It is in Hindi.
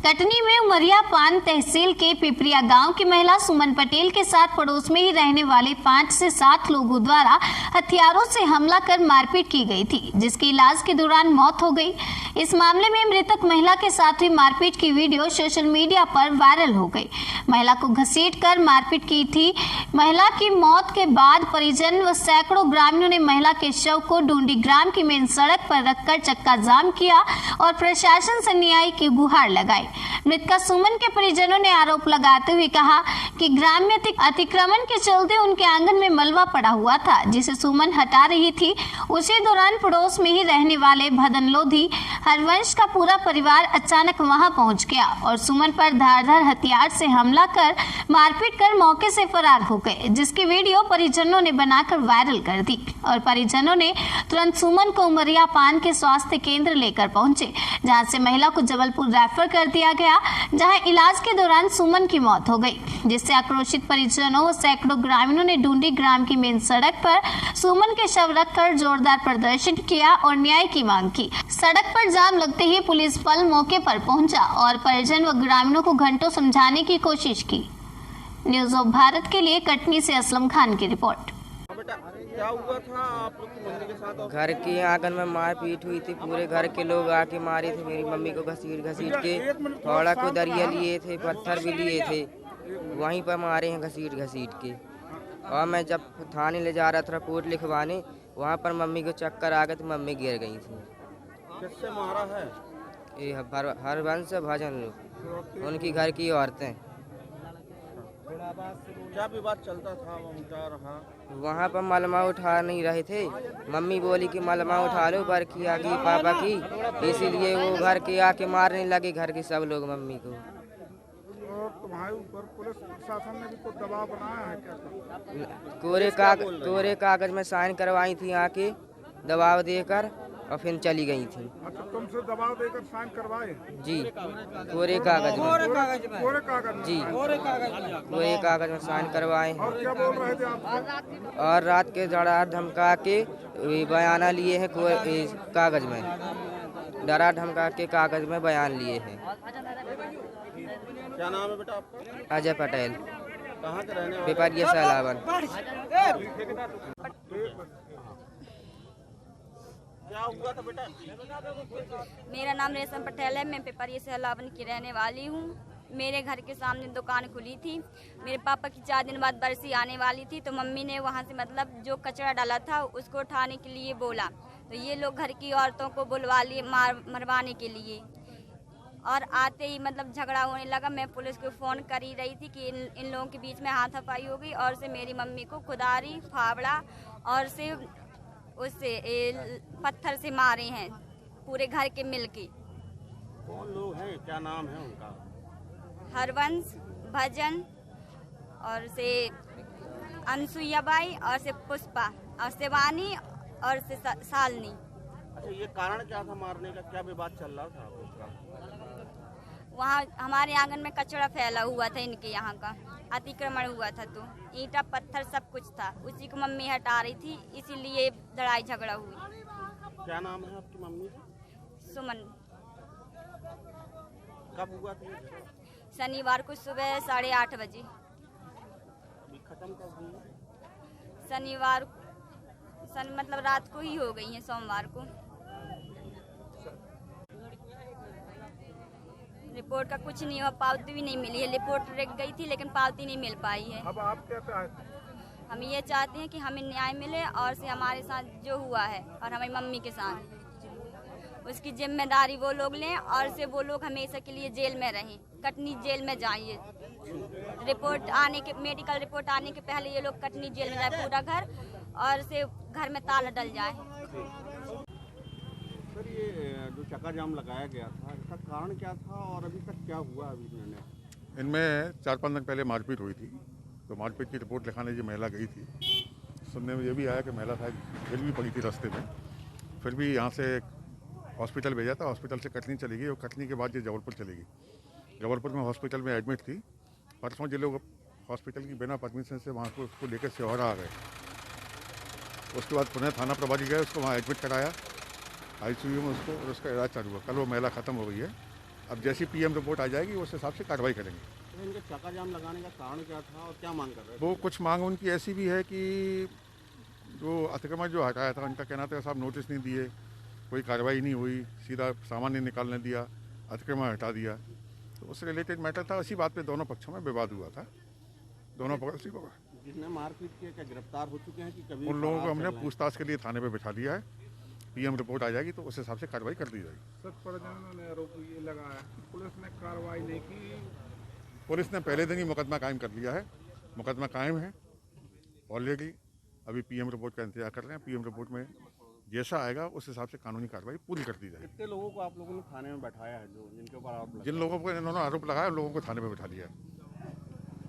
कटनी में उमरिया पान तहसील के पिपरिया गांव की महिला सुमन पटेल के साथ पड़ोस में ही रहने वाले 5 से 7 लोगों द्वारा हथियारों से हमला कर मारपीट की गई थी, जिसकी इलाज के दौरान मौत हो गई। इस मामले में मृतक महिला के साथ हुई मारपीट की वीडियो सोशल मीडिया पर वायरल हो गई। महिला को घसीटकर मारपीट की थी। महिला की मौत के बाद परिजन व सैकड़ों ग्रामीणों ने महिला के शव को डूंडी ग्राम की मेन सड़क पर रखकर चक्का जाम किया और प्रशासन से न्याय की गुहार लगाई। मृतका सुमन के परिजनों ने आरोप लगाते हुए कहा कि ग्राम में अतिक्रमण के चलते उनके आंगन में मलबा पड़ा हुआ था, जिसे सुमन हटा रही थी। उसी दौरान पड़ोस में ही रहने वाले भदन लोधी हरवंश का पूरा परिवार अचानक वहां पहुंच गया और सुमन पर धारदार हथियार से हमला कर मारपीट कर मौके से फरार हो गए, जिसकी वीडियो परिजनों ने बनाकर वायरल कर दी और परिजनों ने तुरंत सुमन को उमरिया पान के स्वास्थ्य केंद्र लेकर पहुंचे, जहां से महिला को जबलपुर रेफर कर दिया गया, जहां इलाज के दौरान सुमन की मौत हो गई, जिससे आक्रोशित परिजनों व सैकड़ों ग्रामीणों ने डूंडी ग्राम की मेन सड़क पर सुमन के शव रखकर जोरदार प्रदर्शन किया और न्याय की मांग की। सड़क पर जाम लगते ही पुलिस बल मौके पर पहुंचा और परिजन व ग्रामीणों को घंटों समझाने की कोशिश की। न्यूज़ ऑफ भारत के लिए कटनी से असलम खान की रिपोर्ट। क्या हुआ था आप लोग की मम्मी के साथ? घर के आंगन में मारपीट हुई थी। पूरे घर के लोग आके मारे थे मेरी मम्मी को घसीट के। थोड़ा को दरिया लिए थे, पत्थर भी लिए थे, वहीं पर मारे हैं घसीट के। और मैं जब थाने ले जा रहा था रिपोर्ट लिखवाने, वहाँ पर मम्मी को चक्कर आ गए तो मम्मी गिर गई थी। किससे मारा है? ये हरवंश भजन लोग, उनकी घर की औरतें। क्या विवाद चलता था? क्या रहा? वहाँ पर मलमा उठा नहीं रहे थे। मम्मी बोली कि मलमा उठा लो पर की आगे पापा की, इसीलिए वो घर के आके मारने लगे घर के सब लोग मम्मी को। और तुम्हारे ऊपर पुलिस प्रशासन ने भी कुछ दबाव बनाया है क्या? कोरे कागज में साइन करवाई थी आके दबाव देकर और फिर चली गई थी। अच्छा, तुमसे दबाव देकर साइन करवाए? जी, कोरे कागज में जी, कोरे कागज में साइन करवाए हैं। और क्या बोल रहे थे आप? और रात के डरा धमका के बयाना लिए हैं कागज में, डरा धमका के कागज में बयान लिए हैं। क्या नाम है बेटा आपका? अजय पटेल। कहाँ के रहने वाले? पिपरिया सैलावन। क्या हुआ था बेटा? मेरा नाम रेशम पटेल है। मैं पिपरिया सैलावन की रहने वाली हूँ। मेरे घर के सामने दुकान खुली थी। मेरे पापा की 4 दिन बाद बरसी आने वाली थी, तो मम्मी ने वहाँ से मतलब जो कचरा डाला था उसको उठाने के लिए बोला, तो ये लोग घर की औरतों को बुलवा लिए मरवाने के लिए। और आते ही मतलब झगड़ा होने लगा। मैं पुलिस को फ़ोन कर ही रही थी कि इन लोगों के बीच में हाथापाई हो गई और से मेरी मम्मी को कुदारी फावड़ा और से उससे पत्थर से मारे हैं पूरे घर के मिलके। कौन लोग हैं? क्या नाम है उनका? हरवंश, भजन और से अनसुईया बाई और से पुष्पा और शिवानी और से शालिनी। अच्छा, ये कारण क्या था मारने का? क्या विवाद चल रहा था उसका? वहाँ हमारे आंगन में कचरा फैला हुआ था, इनके यहाँ का अतिक्रमण हुआ था, तो ईंटा पत्थर सब कुछ था, उसी को मम्मी हटा रही थी, इसीलिए लड़ाई झगड़ा हुई। क्या नाम है आपकी मम्मी? सुमन। कब हुआ था? शनिवार को सुबह 8:30 बजे। खत्म कब हुई? शनिवार मतलब रात को ही हो गई है, सोमवार को। रिपोर्ट का कुछ नहीं हुआ, पावती भी नहीं मिली है। रिपोर्ट रख गई थी लेकिन पावती नहीं मिल पाई है। अब आप क्या चाहते हैं? हम ये चाहते हैं कि हमें न्याय मिले और से हमारे साथ जो हुआ है और हमारी मम्मी के साथ उसकी जिम्मेदारी वो लोग लें और से वो लोग हमेशा के लिए जेल में रहें, कटनी जेल में जाइए। रिपोर्ट आने के मेडिकल रिपोर्ट आने के पहले ये लोग कटनी जेल में जाए पूरा घर और से घर में ताला डल जाए। सर, ये जो चक्का जाम लगाया गया था, इसका कारण क्या था और अभी तक क्या हुआ? अभी इनमें 4-5 दिन पहले मारपीट हुई थी, तो मारपीट की रिपोर्ट लिखाने ये महिला गई थी। सुनने में ये भी आया कि महिला शायद गिर भी पड़ी थी रास्ते में, फिर भी यहाँ से हॉस्पिटल भेजा था, हॉस्पिटल से कटनी चली गई और कटनी के बाद ये जबलपुर चली गई। जबलपुर में हॉस्पिटल में एडमिट थी। परसों ये लोग हॉस्पिटल की बिना परमिशन से वहाँ को उसको लेकर सिहोरा आ गए। उसके बाद पुनः थाना प्रभारी गए, उसको वहाँ एडमिट कराया ICU में उसको, और उसका इलाज चालू हुआ। कल वो महिला ख़त्म हो गई है। अब जैसी पीएम रिपोर्ट आ जाएगी उस हिसाब से कार्रवाई करेंगे। तो इनके चक्का जाम लगाने का कारण क्या था और क्या मांग कर रहे थे? वो कुछ मांग उनकी ऐसी भी है कि जो अतिक्रमण जो हटाया था उनका कहना था साहब नोटिस नहीं दिए, कोई कार्रवाई नहीं हुई, सीधा सामान नहीं निकालने दिया, अतिक्रमण हटा दिया। तो उससे रिलेटेड मैटर था। इसी बात पे दोनों पक्षों में विवाद हुआ था। दोनों पक्ष जिसने मारपीट किया क्या गिरफ्तार हो चुके हैं कि कभी उन लोगों को फरार हमने चल रहे हैं? पूछताछ के लिए थाने पे बिठा दिया है। पीएम रिपोर्ट आ जाएगी तो उस हिसाब से कार्रवाई कर दी जाएगी। सच परिजनों ने आरोप ये लगाया कि पुलिस ने कार्रवाई नहीं की। पुलिस ने पहले दिन ही मुकदमा कायम कर लिया है। मुकदमा कायम है ऑलरेडी। अभी पीएम रिपोर्ट का इंतजार कर रहे हैं। पीएम रिपोर्ट में जैसा आएगा उस हिसाब से कानूनी कार्रवाई पूरी कर दी जाएगी। कितने लोगों को आप लोगों ने थाने में बैठाया है जो जिनके ऊपर आरोप लगा? जिन लोगों पर इन्होंने आरोप लगाया उन लोगों को थाने में बिठा लिया है।